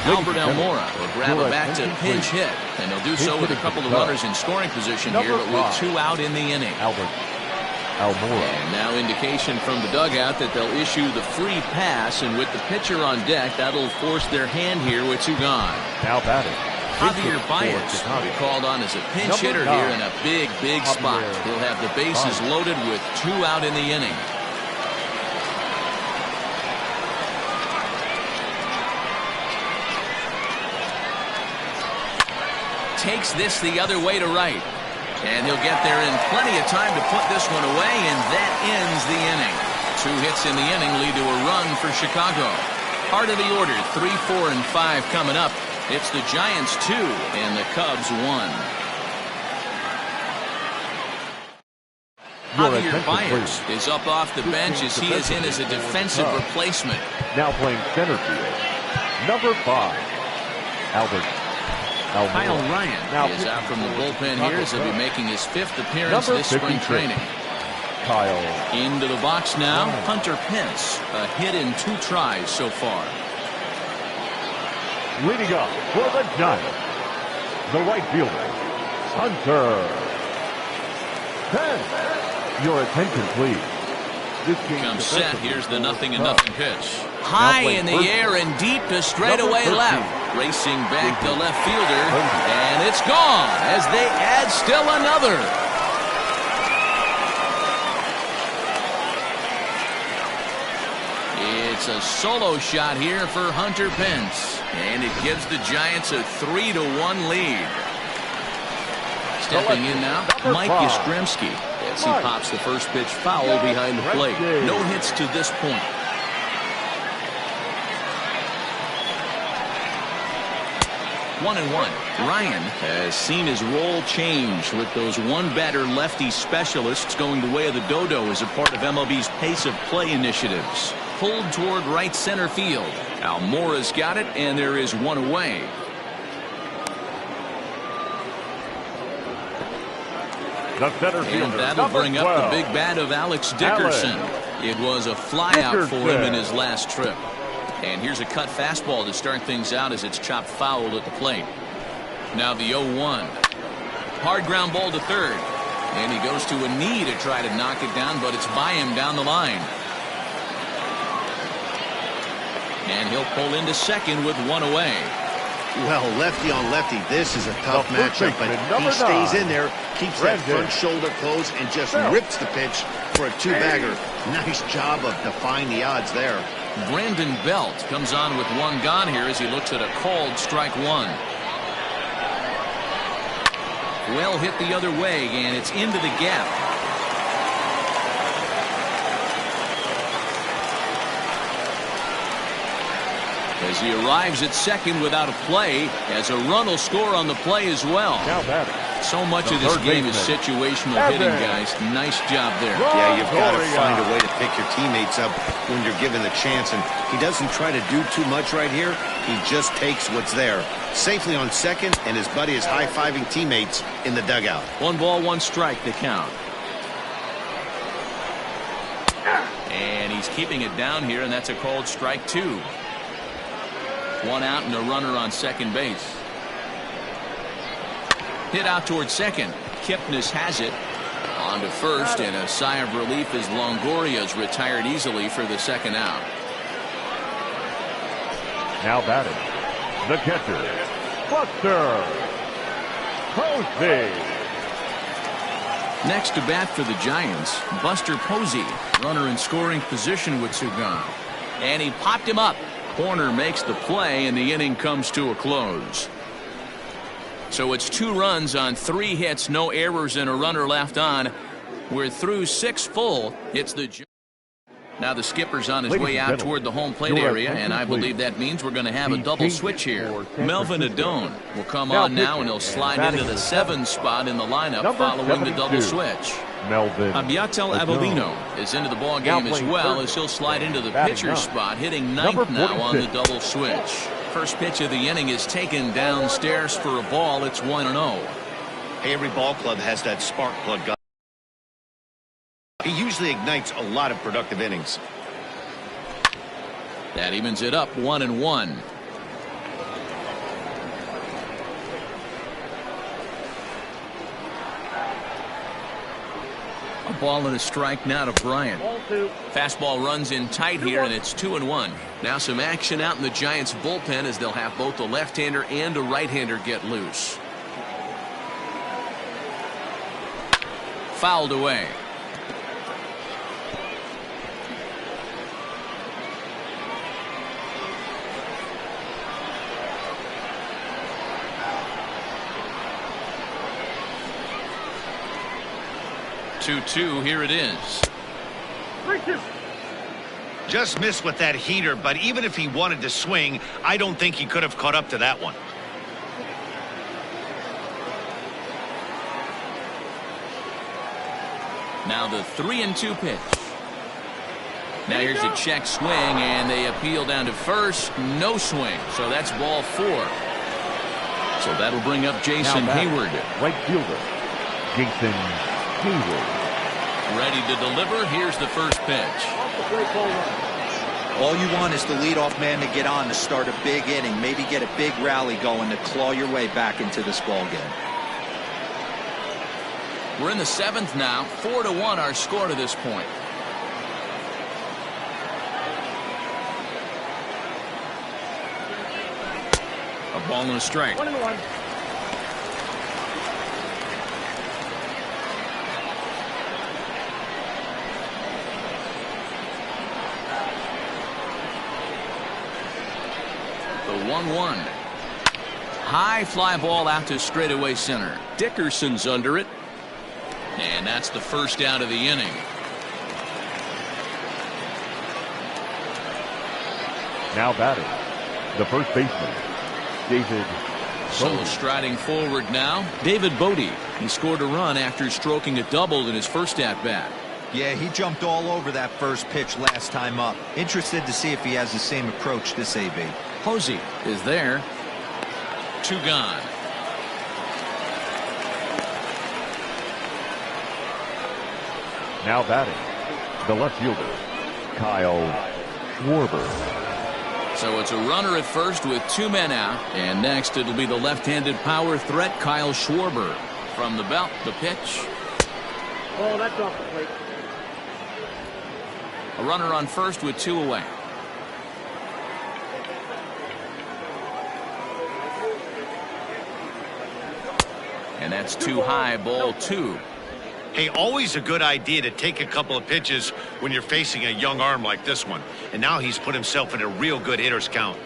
Albert Almora will grab a back to pinch hit, and he'll do so with a couple of runners in scoring position here, but with 2 out in the inning. Albert Almora. And now indication from the dugout that they'll issue the free pass, and with the pitcher on deck, that'll force their hand here with 2 gone. Now batting. Javier Baez will be called on as a pinch hitter here in a big spot. He'll have the bases loaded with 2 out in the inning. Takes this the other way to right. And he'll get there in plenty of time to put this one away, and that ends the inning. 2 hits in the inning lead to a run for Chicago. Heart of the order, 3, 4, and 5 coming up. It's the Giants 2 and the Cubs 1. Javier Baez is up off the bench as he is in as a defensive replacement. Now playing center field, number 5, Albert. Kyle Ryan is out from the bullpen here as he'll be making his 5th appearance this spring training. Kyle. Into the box now, Hunter Pence. A hit in 2 tries so far. Leading up for the Giants, the right fielder, Hunter Pence. Your attention, please. Comes set. Here's the 0-0 pitch. High in the air and deep to straightaway left. Racing back to left fielder, and it's gone as they add still another. It's a solo shot here for Hunter Pence, and it gives the Giants a 3-1 lead. Stepping in now, Mike Yastrzemski as he pops the first pitch foul behind the plate. No hits to this point. 1-1. Ryan has seen his role change with those one-batter lefty specialists going the way of the dodo as a part of MLB's pace of play initiatives. Pulled toward right center field. Almora's got it, and there is one away. And that'll bring up the big bat of Alex Dickerson. It was a flyout for him in his last trip. And here's a cut fastball to start things out as it's chopped foul at the plate. Now the 0-1. Hard ground ball to third. And he goes to a knee to try to knock it down, but it's by him down the line. And he'll pull into second with one away. Well, lefty on lefty, this is a tough matchup, but he stays in there, keeps that front shoulder closed, and just rips the pitch for a 2-bagger. Nice job of defying the odds there. Brandon Belt comes on with one gone here as he looks at a called strike 1. Well hit the other way, and it's into the gap. As he arrives at second without a play, as a run will score on the play as well. So much of this game is situational hitting, guys. Nice job there. Yeah, you've got to find a way to pick your teammates up when you're given the chance, and he doesn't try to do too much right here. He just takes what's there. Safely on second, and his buddy is high-fiving teammates in the dugout. 1 ball, 1 strike to count. And he's keeping it down here, and that's a called strike 2. 1 out and a runner on second base. Hit out towards second. Kipnis has it. On to first, and a sigh of relief as Longoria's retired easily for the second out. Now batting, the catcher, Buster Posey. Next to bat for the Giants, Buster Posey. Runner in scoring position with 2 gone. And he popped him up. Corner makes the play, and the inning comes to a close. So it's 2 runs on 3 hits, no errors, and a runner left on. We're through 6 full. It's the now the skipper's on his way out toward the home plate area, and I believe that means we're going to have a double switch here. Melvin Adone will come on now, and he'll slide into the 7 spot in the lineup following the double switch. Abiatel Avelino is into the ball game as well as he'll slide into the pitcher spot, hitting 9th now on the double switch. First pitch of the inning is taken downstairs for a ball. It's 1-0. Hey, every ball club has that spark plug guy. He usually ignites a lot of productive innings. That evens it up 1-1. A ball and a strike now to Bryant. Fastball runs in tight here, and it's 2-1. Now some action out in the Giants bullpen as they'll have both a left-hander and a right-hander get loose. Fouled away. Two, here it is. Just missed with that heater, but even if he wanted to swing, I don't think he could have caught up to that one. Now the 3-2 pitch. Now here's a check swing, and they appeal down to first. No swing, so that's ball 4. So that'll bring up Jason Hayward. Right fielder, Jason Hayward. Ready to deliver. Here's the first pitch. All you want is the leadoff man to get on to start a big inning. Maybe get a big rally going to claw your way back into this ball game. We're in the 7th now. 4-1 our score to this point. A ball and a strike. 1-1. The 1-1. High fly ball out to straightaway center. Dickerson's under it. And that's the first out of the inning. Now batting, the first baseman, David So Bodie. striding forward now, David Bodie. He scored a run after stroking a double in his first at-bat. Yeah, he jumped all over that first pitch last time up. Interested to see if he has the same approach this AB. Posey is there. 2 gone. Now batting, the left fielder, Kyle Schwarber. So it's a runner at first with 2 men out. And next it'll be the left-handed power threat, Kyle Schwarber. From the belt, the pitch. Oh, that's off the plate. A runner on first with 2 away. And that's too high, ball 2. Hey, always a good idea to take a couple of pitches when you're facing a young arm like this one. And now he's put himself in a real good hitter's count.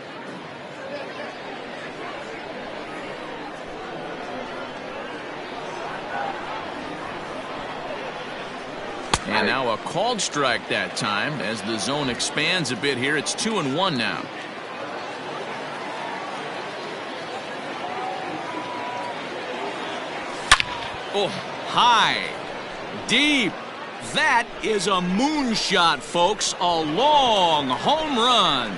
And now a called strike that time as the zone expands a bit here. It's 2-1 now. Oh, high, deep. That is a moonshot, folks. A long home run.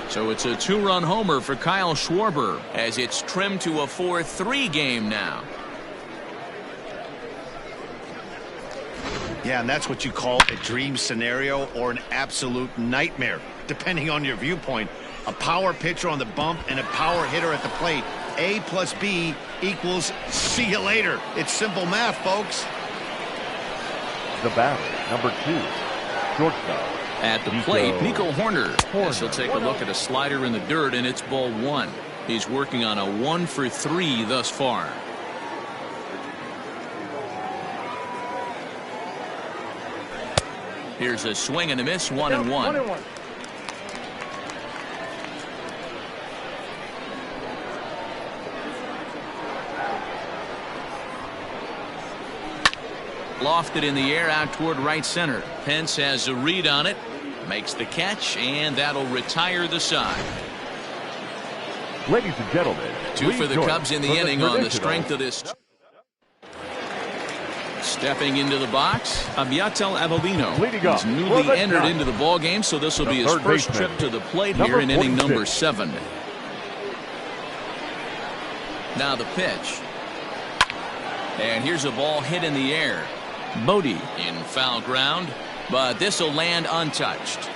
So it's a 2-run homer for Kyle Schwarber as it's trimmed to a 4-3 game now. Yeah, and that's what you call a dream scenario or an absolute nightmare, depending on your viewpoint. A power pitcher on the bump and a power hitter at the plate. A plus B equals see you later. It's simple math, folks. The batter, number 2, shortstop. At the plate, Nico Horner. As he'll take a look at a slider in the dirt, and it's ball 1. He's working on a 1-for-3 thus far. Here's a swing and a miss, 1-1. 1-1. Lofted in the air out toward right center. Pence has a read on it. Makes the catch, and that'll retire the side. Ladies and gentlemen, 2 for the join Cubs in the for inning on the traditional strength of this. Stepping into the box, Abiatel Abelino. Leading off He's newly for the entered Cubs, into the ball game, so this will be his third first baseman, trip to the plate number here in inning 46. number 7. Now the pitch. And here's a ball hit in the air. Bodie in foul ground, but this will land untouched.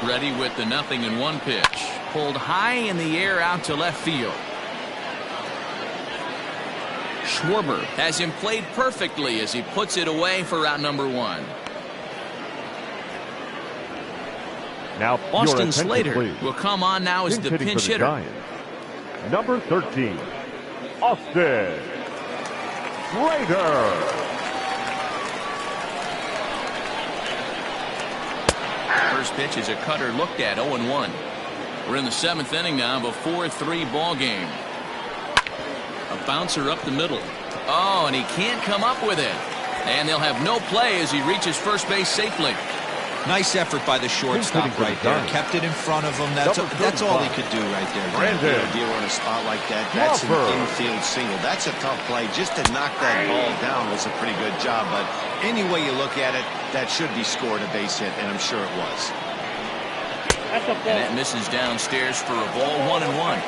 Ready with the 0-1 pitch. Pulled high in the air out to left field. Schwarber has him played perfectly as he puts it away for out number 1. Now, Austin Slater will come on now as the pinch hitter. Giants. Number 13, Austin Slater. First pitch is a cutter looked at, 0-1. We're in the 7th inning now of a 4-3 ball game. A bouncer up the middle. Oh, and he can't come up with it. And they'll have no play as he reaches first base safely. Nice effort by the shortstop right there. Kept it in front of him. That's all he could do right there. Deer on a spot like that. That's an infield single. That's a tough play. Just to knock that ball down was a pretty good job. But any way you look at it, that should be scored a base hit, and I'm sure it was. And that misses downstairs for a ball. 1-1.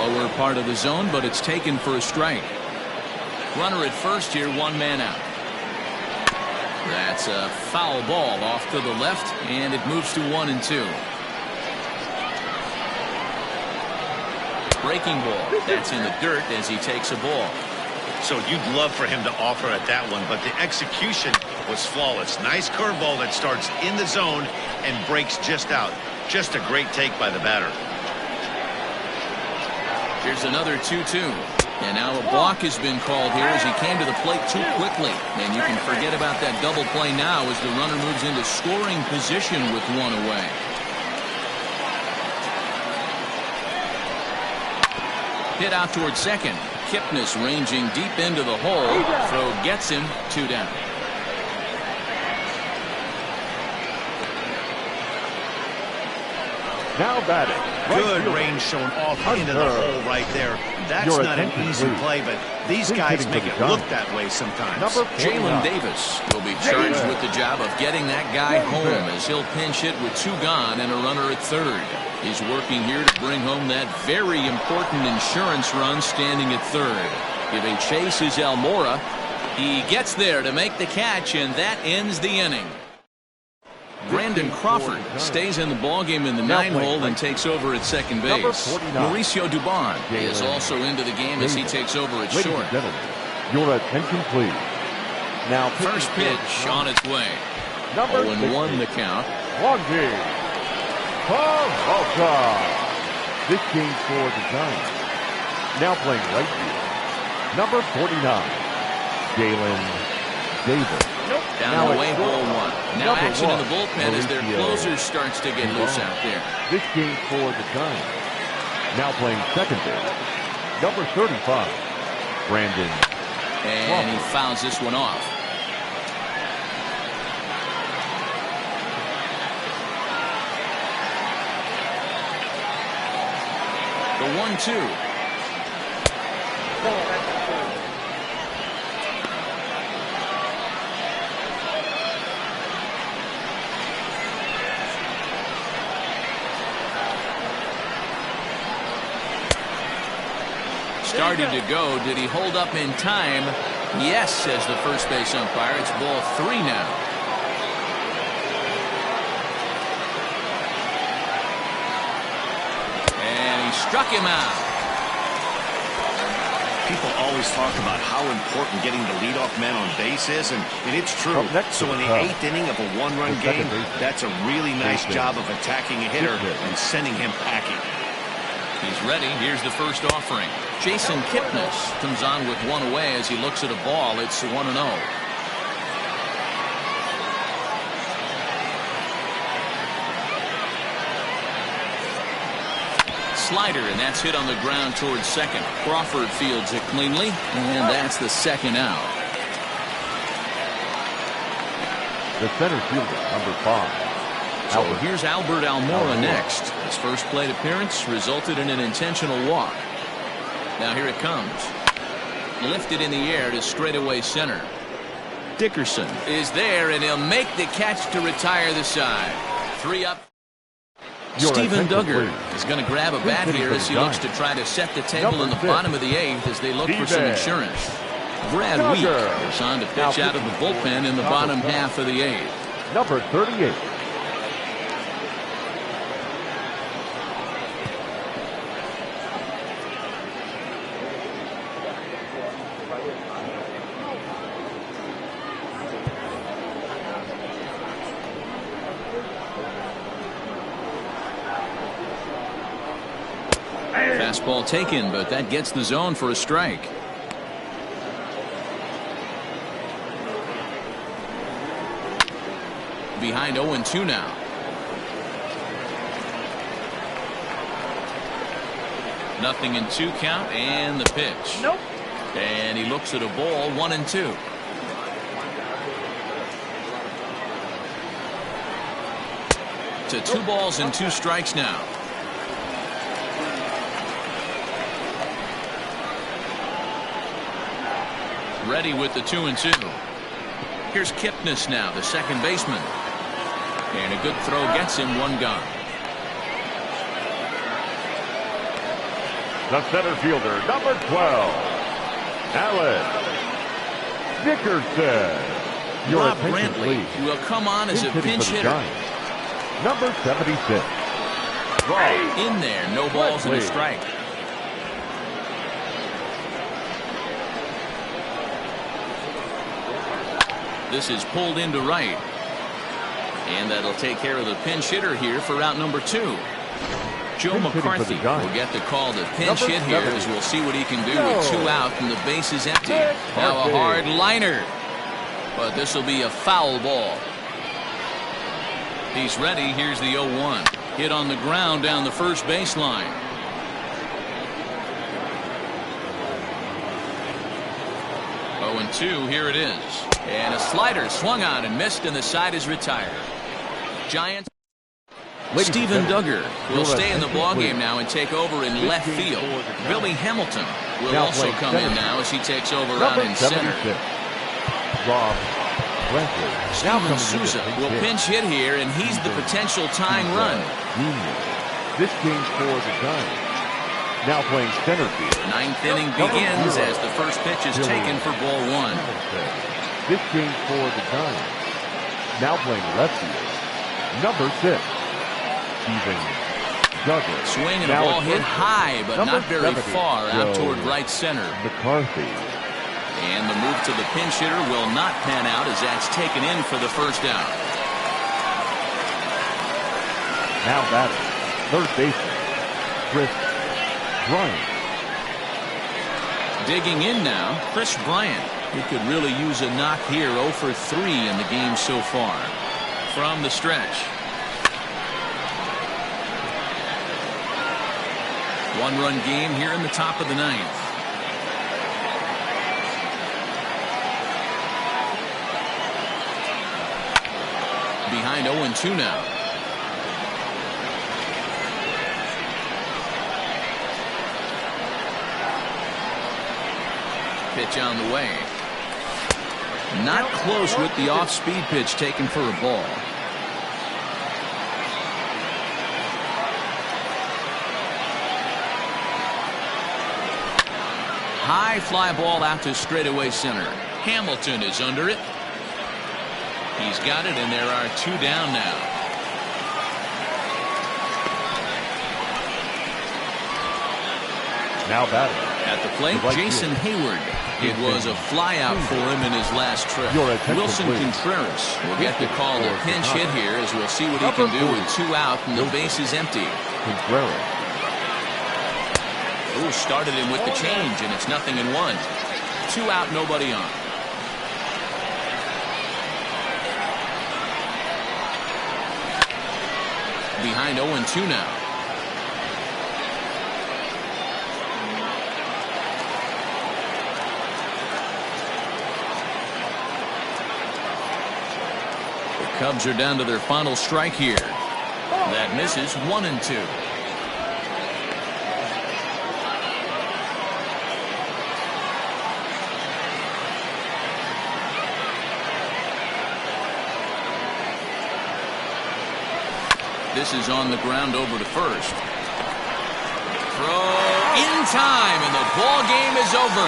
Lower part of the zone, but it's taken for a strike. Runner at first here, 1 man out. That's a foul ball off to the left, and it moves to 1-2. Breaking ball. That's in the dirt as he takes a ball. So you'd love for him to offer at that one, but the execution was flawless. Nice curveball that starts in the zone and breaks just out. Just a great take by the batter. Here's another 2-2. And now a balk has been called here as he came to the plate too quickly. And you can forget about that double play now as the runner moves into scoring position with 1 away. Hit out towards second. Kipnis ranging deep into the hole. Throw gets him. 2 down. Now batting. Good range shown off into the hole right there. That's not an easy play, but these guys make it look that way sometimes. Jalen Davis will be charged with the job of getting that guy home as he'll pinch hit with 2 gone and a runner at third. He's working here to bring home that very important insurance run standing at third. Giving chase is Almora. He gets there to make the catch, and that ends the inning. Brandon Crawford stays in the ballgame in the 9-hole and takes over at second base. Mauricio Dubon is also into the game as he takes over at short. Your attention, please. Now, first pitch on its way. 0-1 the count. This game for the Giants. Now playing right field. Number 49, Jalen Davis. Down away, ball 1. Now action in the bullpen as their closer starts to get loose out there. This game for the Giants. Now playing second base. Number 35, Brandon. And he fouls this one off. The 1-2. Started to go. Did he hold up in time? Yes, says the first base umpire. It's ball 3 now. And he struck him out. People always talk about how important getting the leadoff man on base is, and it's true. So in the 8th inning of a 1-run game, that's a really nice job of attacking a hitter and sending him packing. He's ready. Here's the first offering. Jason Kipnis comes on with 1 away as he looks at a ball. It's 1-0. Slider, and that's hit on the ground towards second. Crawford fields it cleanly, and that's the second out. The center fielder, number 5. So here's Albert Almora next. His first plate appearance resulted in an intentional walk. Now here it comes. Lifted in the air to straightaway center. Dickerson is there, and he'll make the catch to retire the side. 3 up. Stephen Duggar is going to grab a bat here as he looks to try to set the table in the bottom of the 8th as they look for some insurance. Brad Week is on to pitch out of the bullpen in the bottom half of the 8th. Number 38. Fastball taken, but that gets the zone for a strike. Behind 0-2 now. Nothing in 2 count, and the pitch. Nope. And he looks at a ball. 1-2. To 2 balls and 2 strikes now. Ready with the 2-2. Here's Kipnis now, the second baseman. And a good throw gets him 1 gone. The center fielder, number 12, Alex Dickerson. Rob Brantley will come on as a pinch hitter. Number 76. In there, no balls and a strike. This is pulled into right. And that'll take care of the pinch hitter here for out number 2. Joe McCarthy will get the call to pinch hit here as we'll see what he can do with 2 out and the base is empty. Now a hard liner. But this will be a foul ball. He's ready. Here's the 0-1. Hit on the ground down the first baseline. Oh, and 2. Here it is. And a slider swung on and missed, and the side is retired. Giants. Stephen Duggar will stay in the ballgame now and take over in left field. Billy Hamilton will also come in now as he takes over out in center. Steven Souza will pinch hit here, and he's the potential tying run. This game's for the Giants. Now playing center field. 9th inning begins as the first pitch is taken for ball 1. This game's for the Giants. Now playing left field. Number 6. Steven Douglas. Swing and a ball hit high, but not very far out toward right center. McCarthy. And the move to the pinch hitter will not pan out as that's taken in for the first out. Now batting, third baseman, Chris Bryant. Digging in now, Chris Bryant. He could really use a knock here. 0 for 3 in the game so far. From the stretch. 1-run game here in the top of the 9th. Behind 0-2 now. Pitch on the way. Not close with the off-speed pitch taken for a ball. High fly ball out to straightaway center. Hamilton is under it. He's got it, and there are 2 down now. Now batting. At the plate, Jason Hayward. It was a fly out for him in his last trip. Wilson Contreras will get the call to pinch hit here as we'll see what he can do with 2 out and the base is empty. Contreras. Oh, started him with the change, and it's 0-1. 2 out, nobody on. Behind 0-2 now. The Cubs are down to their final strike here. That misses. 1-2. This is on the ground over to first. Throw in time, and the ball game is over.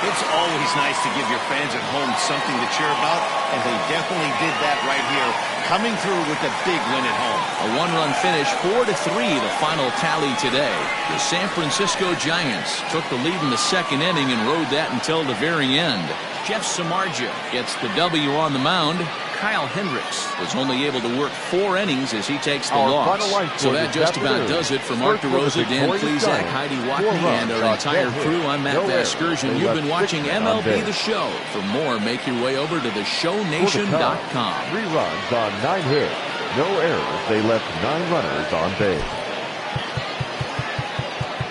It's always nice to give your fans at home something to cheer about, and they definitely did that right here, coming through with a big win at home. A 1-run finish, 4-3, the final tally today. The San Francisco Giants took the lead in the 2nd inning and rode that until the very end. Jeff Samardzija gets the W on the mound. Kyle Hendricks was only able to work 4 innings as he takes the loss. So that just about does it for Mark DeRosa, Dan Plesac, Heidi Watney, and our entire crew. I'm Matt Vasgersian. You've been watching MLB The Show. For more, make your way over to theshownation.com. 3 runs on 9 hits. No errors. They left 9 runners on base.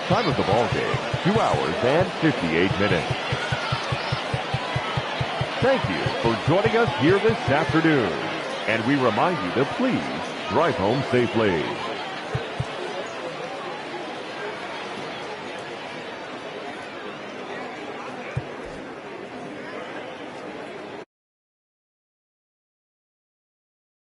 Time of the ball game, 2 hours and 58 minutes. Thank you for joining us here this afternoon. And we remind you to please Drive home safely.